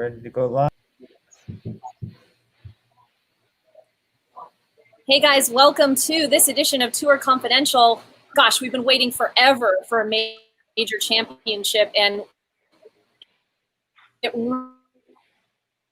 Ready to go live? Hey guys, welcome to this edition of Tour Confidential. Gosh, we've been waiting forever for a major championship, and it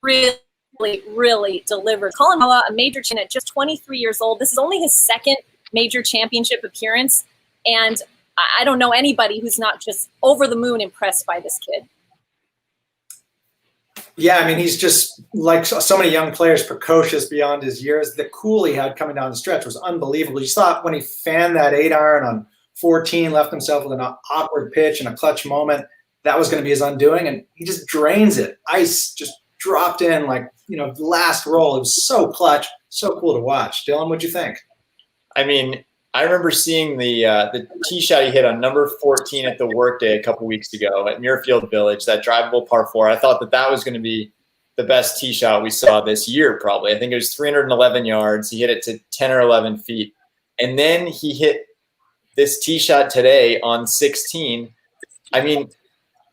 really delivered. Colin Moa, a major champion at just 23 years old. This is only his second major championship appearance, and I don't know anybody who's not just over the moon impressed by this kid. Yeah, I mean, he's just like so many young players, precocious beyond his years. The cool he had coming down the stretch was unbelievable. You saw when he fanned that 8-iron on 14, left himself with an awkward pitch and a clutch moment. That was going to be his undoing, and he just drains it. Ice just dropped in like, the last roll. It was so clutch, so cool to watch. Dylan, what'd you think? I mean, I remember seeing the tee shot he hit on number 14 at the workday a couple weeks ago at Muirfield Village, that drivable par 4. I thought that was going to be the best tee shot we saw this year, probably. I think it was 311 yards. He hit it to 10 or 11 feet. And then he hit this tee shot today on 16. I mean,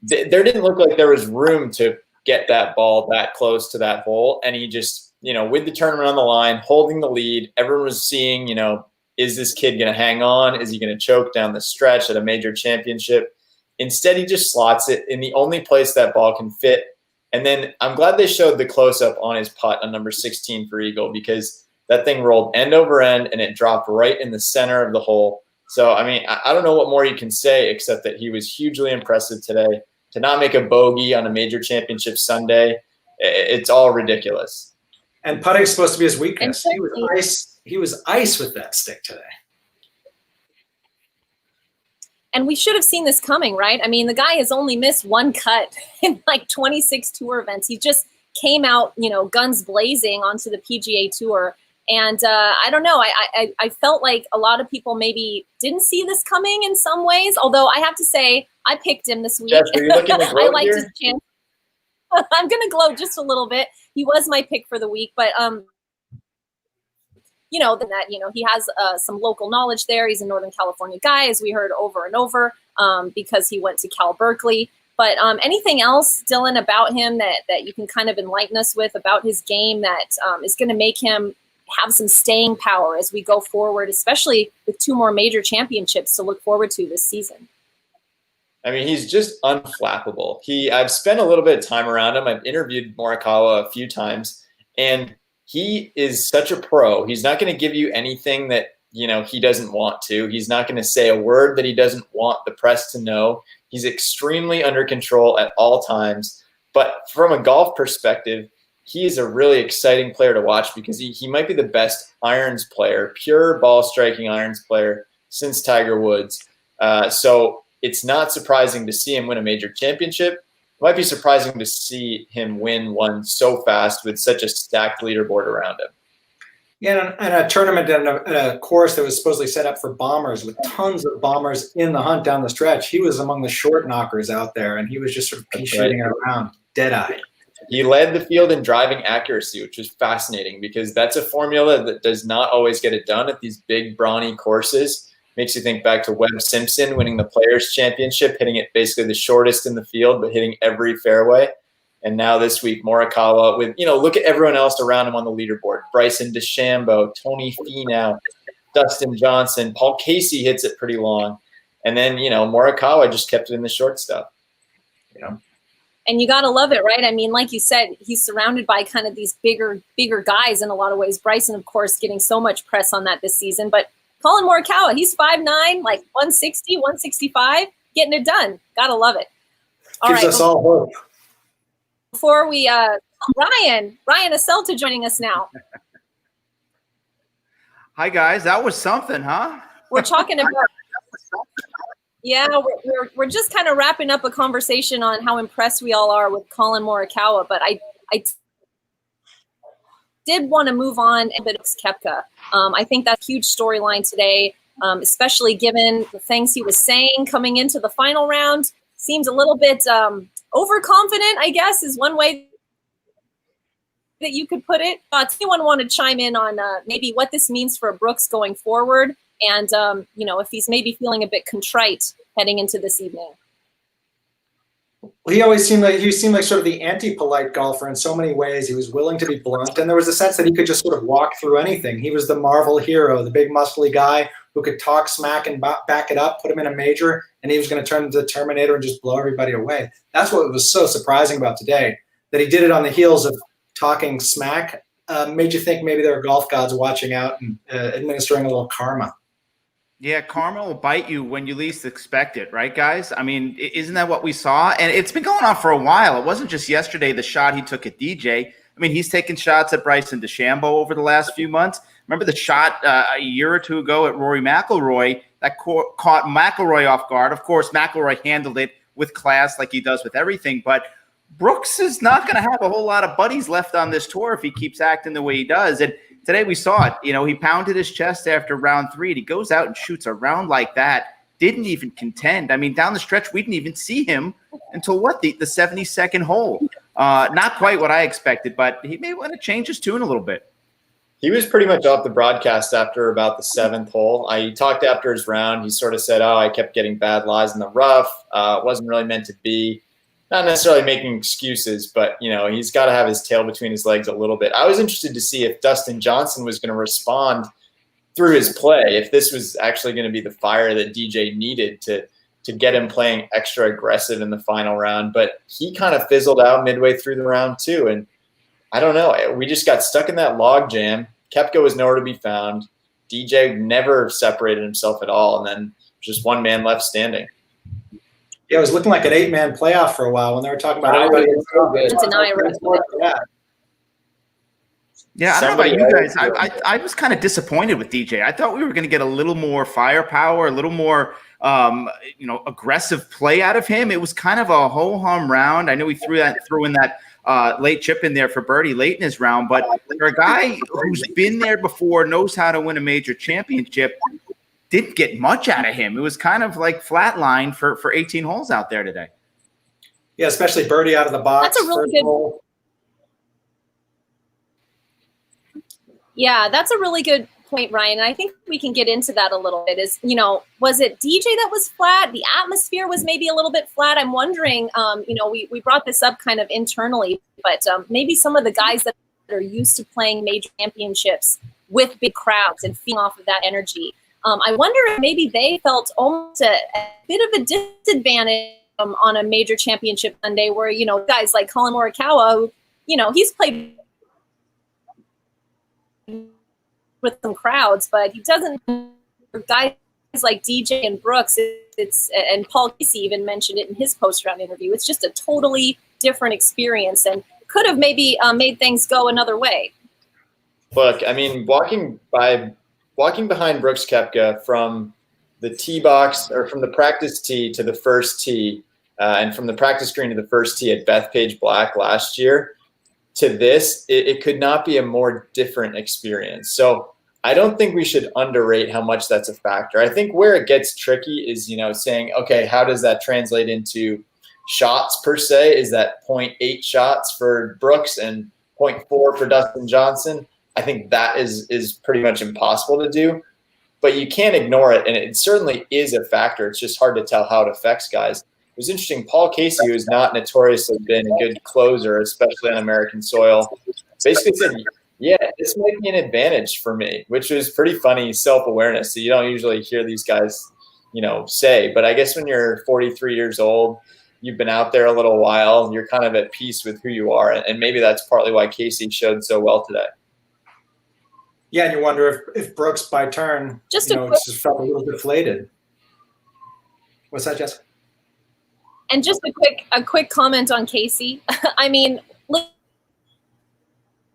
there didn't look like there was room to get that ball that close to that hole. And he just, with the tournament on the line, holding the lead, everyone was seeing, is this kid going to hang on? Is he going to choke down the stretch at a major championship? Instead, he just slots it in the only place that ball can fit. And then I'm glad they showed the close-up on his putt on number 16 for Eagle, because that thing rolled end over end and it dropped right in the center of the hole. So, I mean, I don't know what more you can say except that he was hugely impressive today. To not make a bogey on a major championship Sunday, it's all ridiculous. And putting is supposed to be his weakness. He was ice with that stick today. And we should have seen this coming, right? I mean, the guy has only missed one cut in like 26 tour events. He just came out, guns blazing onto the PGA Tour. And I don't know, I felt like a lot of people maybe didn't see this coming in some ways. Although I have to say, I picked him this week. Jess, are you looking to I liked his chance. I'm going to glow just a little bit. He was my pick for the week, but he has some local knowledge there. He's a Northern California guy, as we heard over and over, because he went to Cal Berkeley. But anything else, Dylan, about him that you can kind of enlighten us with about his game that is going to make him have some staying power as we go forward, especially with 2 more major championships to look forward to this season? I mean, he's just unflappable. I've spent a little bit of time around him. I've interviewed Morikawa a few times, and he is such a pro. He's not going to give you anything that, he doesn't want to. He's not going to say a word that he doesn't want the press to know. He's extremely under control at all times. But from a golf perspective, he is a really exciting player to watch, because he might be the best irons player, pure ball striking irons player since Tiger Woods. So it's not surprising to see him win a major championship. It might be surprising to see him win one so fast with such a stacked leaderboard around him. Yeah, and a tournament and a course that was supposedly set up for bombers, with tons of bombers in the hunt down the stretch. He was among the short knockers out there, and he was just sort of pea shooting it around, dead-eyed. He led the field in driving accuracy, which was fascinating, because that's a formula that does not always get it done at these big, brawny courses. Makes you think back to Webb Simpson winning the Players' Championship, hitting it basically the shortest in the field, but hitting every fairway. And now this week, Morikawa with, look at everyone else around him on the leaderboard. Bryson DeChambeau, Tony Finau, Dustin Johnson, Paul Casey hits it pretty long. And then, Morikawa just kept it in the short stuff. And you got to love it, right? I mean, like you said, he's surrounded by kind of these bigger guys in a lot of ways. Bryson, of course, getting so much press on that this season. But Colin Morikawa, he's 5'9", like 160, 165, getting it done. Got to love it. All Gives right, us all hope. Before we, Ryan Aselta joining us now. Hi, guys. That was something, huh? We're talking about yeah, we're just kind of wrapping up a conversation on how impressed we all are with Colin Morikawa, but I did want to move on a bit of Koepka. I think that's a huge storyline today, especially given the things he was saying coming into the final round. Seems a little bit overconfident, I guess, is one way that you could put it. Does anyone want to chime in on maybe what this means for Brooks going forward? And, if he's maybe feeling a bit contrite heading into this evening. He always seemed like sort of the anti-polite golfer in so many ways. He was willing to be blunt, and there was a sense that he could just sort of walk through anything. He was the Marvel hero, the big muscly guy who could talk smack and back it up, put him in a major, and he was going to turn into the Terminator and just blow everybody away. That's what was so surprising about today, that he did it on the heels of talking smack. Made you think maybe there were golf gods watching out and administering a little karma. Yeah, karma will bite you when you least expect it, right, guys? I mean, isn't that what we saw? And it's been going on for a while. It wasn't just yesterday, the shot he took at DJ. I mean, he's taken shots at Bryson DeChambeau over the last few months. Remember the shot a year or two ago at Rory McIlroy that caught McIlroy off guard. Of course, McIlroy handled it with class like he does with everything, but Brooks is not going to have a whole lot of buddies left on this tour if he keeps acting the way he does. And today we saw it. You know, he pounded his chest after round 3, and he goes out and shoots a round like that. Didn't even contend. I mean, down the stretch, we didn't even see him until what, the 72nd hole. Not quite what I expected, but he may want to change his tune a little bit. He was pretty much off the broadcast after about the 7th hole. He talked after his round. He sort of said, I kept getting bad lies in the rough. It wasn't really meant to be. Not necessarily making excuses, but, you know, he's got to have his tail between his legs a little bit. I was interested to see if Dustin Johnson was going to respond through his play, if this was actually going to be the fire that DJ needed to get him playing extra aggressive in the final round. But he kind of fizzled out midway through the round too. And I don't know. We just got stuck in that log jam. Koepka was nowhere to be found. DJ never separated himself at all. And then just one man left standing. Yeah, it was looking like an 8-man playoff for a while when they were talking about anybody. Yeah, I don't know about you guys. I was kind of disappointed with DJ. I thought we were going to get a little more firepower, a little more aggressive play out of him. It was kind of a ho-hum round. I know he threw in that late chip in there for birdie late in his round, but for a guy who's been there before, knows how to win a major championship, didn't get much out of him. It was kind of like flatline for 18 holes out there today. Yeah, especially birdie out of the box. That's a really good. Yeah, that's a really good point, Ryan. And I think we can get into that a little bit. Was it DJ that was flat? The atmosphere was maybe a little bit flat. I'm wondering, we brought this up kind of internally, but maybe some of the guys that are used to playing major championships with big crowds and feeding off of that energy. I wonder if maybe they felt almost a bit of a disadvantage on a major championship Sunday where, guys like Colin Morikawa, who, he's played with some crowds, but he doesn't. Guys like DJ and Brooks, and Paul Casey even mentioned it in his post-round interview. It's just a totally different experience and could have maybe made things go another way. Look, I mean, walking behind Brooks Koepka from the tee box or from the practice tee to the first tee and from the practice green to the first tee at Bethpage Black last year to this, it could not be a more different experience. So I don't think we should underrate how much that's a factor. I think where it gets tricky is, saying, okay, how does that translate into shots per se? Is that 0.8 shots for Brooks and 0.4 for Dustin Johnson? I think that is pretty much impossible to do, but you can't ignore it. And it certainly is a factor. It's just hard to tell how it affects guys. It was interesting. Paul Casey, who's not notoriously been a good closer, especially on American soil, basically said, yeah, this might be an advantage for me, which was pretty funny self-awareness. So you don't usually hear these guys, say, but I guess when you're 43 years old, you've been out there a little while, you're kind of at peace with who you are. And maybe that's partly why Casey showed so well today. Yeah, and you wonder if Brooks, by turn, just felt a little deflated. What's that, Jessica? And just a quick comment on Casey. I mean,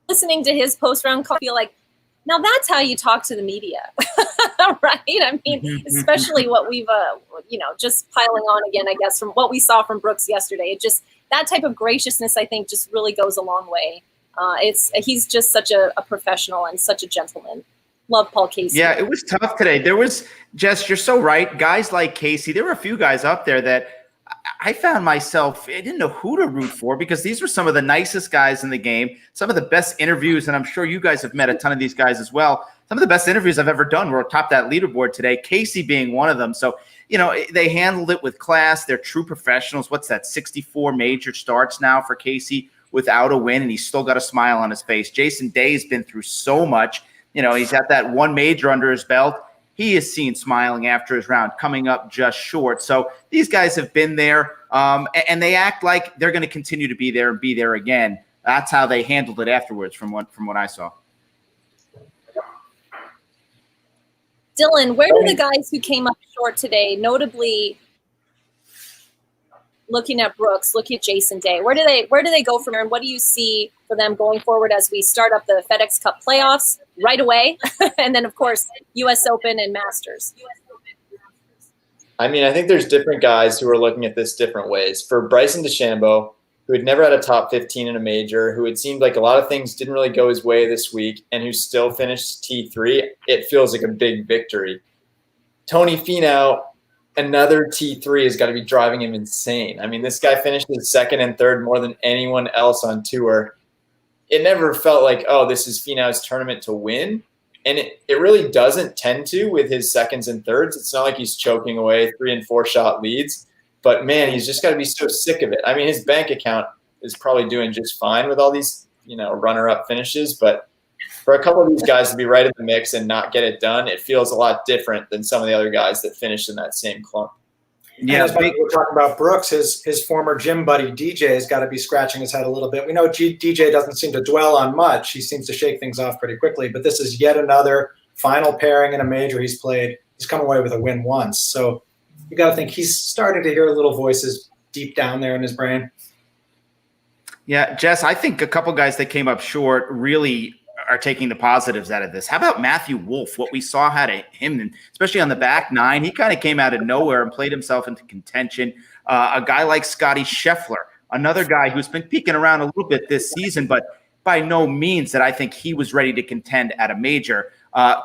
listening to his post-round call, I feel like, now that's how you talk to the media, right? I mean, especially what we've, just piling on again, I guess, from what we saw from Brooks yesterday. That type of graciousness, I think, just really goes a long way. He's just such a professional and such a gentleman. Love Paul Casey. Yeah, it was tough today. There was, Jess, you're so right. Guys like Casey, there were a few guys up there that I found myself, I didn't know who to root for because these were some of the nicest guys in the game, some of the best interviews, and I'm sure you guys have met a ton of these guys as well. Some of the best interviews I've ever done were atop that leaderboard today, Casey being one of them. So they handled it with class. They're true professionals. What's that? 64 major starts now for Casey without a win, and he's still got a smile on his face. Jason Day's been through so much. He's got that one major under his belt. He is seen smiling after his round, coming up just short. So these guys have been there, and they act like they're going to continue to be there and be there again. That's how they handled it afterwards, from what I saw. Dylan, where do the guys who came up short today, notably looking at Brooks, looking at Jason Day, where do they go from here, and what do you see for them going forward as we start up the FedEx Cup playoffs right away, and then of course U.S. Open and Masters? I mean, I think there's different guys who are looking at this different ways. For Bryson DeChambeau, who had never had a top 15 in a major, who it seemed like a lot of things didn't really go his way this week, and who still finished T3, it feels like a big victory. Tony Finau, another T3 has got to be driving him insane. I mean, this guy finished his second and third more than anyone else on tour. It never felt like, oh, this is Finau's tournament to win. And it really doesn't tend to with his seconds and thirds. It's not like he's choking away 3 and 4 shot leads. But, man, he's just got to be so sick of it. I mean, his bank account is probably doing just fine with all these, runner-up finishes. But for a couple of these guys to be right in the mix and not get it done, it feels a lot different than some of the other guys that finished in that same clump. Yeah, we're talking about Brooks. His former gym buddy DJ has got to be scratching his head a little bit. We know DJ doesn't seem to dwell on much. He seems to shake things off pretty quickly. But this is yet another final pairing in a major he's played. He's come away with a win once. So you got to think he's starting to hear little voices deep down there in his brain. Yeah, Jess, I think a couple guys that came up short really are taking the positives out of this. How about Matthew Wolff? What we saw out of him, especially on the back nine, he kind of came out of nowhere and played himself into contention. A guy like Scotty Scheffler, another guy who's been peeking around a little bit this season, but by no means that I think he was ready to contend at a major.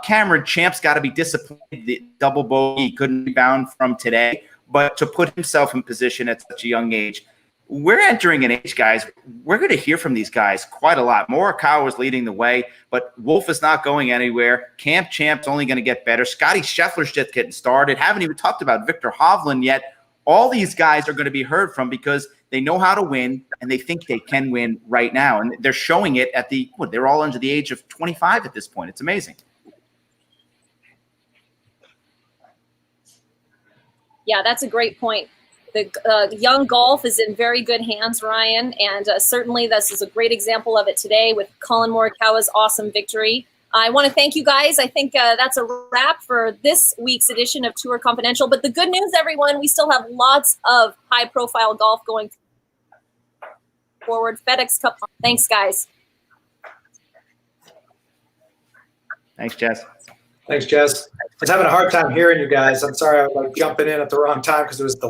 Cameron Champ's got to be disappointed. The double bogey he couldn't rebound from today, but to put himself in position at such a young age. We're entering an age, guys. We're going to hear from these guys quite a lot. Morikawa is leading the way, but Wolff is not going anywhere. Camp Champ's only going to get better. Scotty Scheffler's just getting started. Haven't even talked about Victor Hovland yet. All these guys are going to be heard from because they know how to win, and they think they can win right now. And they're showing it at they're all under the age of 25 at this point. It's amazing. Yeah, that's a great point. The young golf is in very good hands, Ryan, and certainly this is a great example of it today with Colin Morikawa's awesome victory. I want to thank you guys. I think that's a wrap for this week's edition of Tour Confidential. But the good news, everyone, we still have lots of high-profile golf going forward. FedEx Cup. Thanks, guys. Thanks, Jess. Thanks, Jess. I was having a hard time hearing you guys. I'm sorry I was jumping in at the wrong time because it was delayed.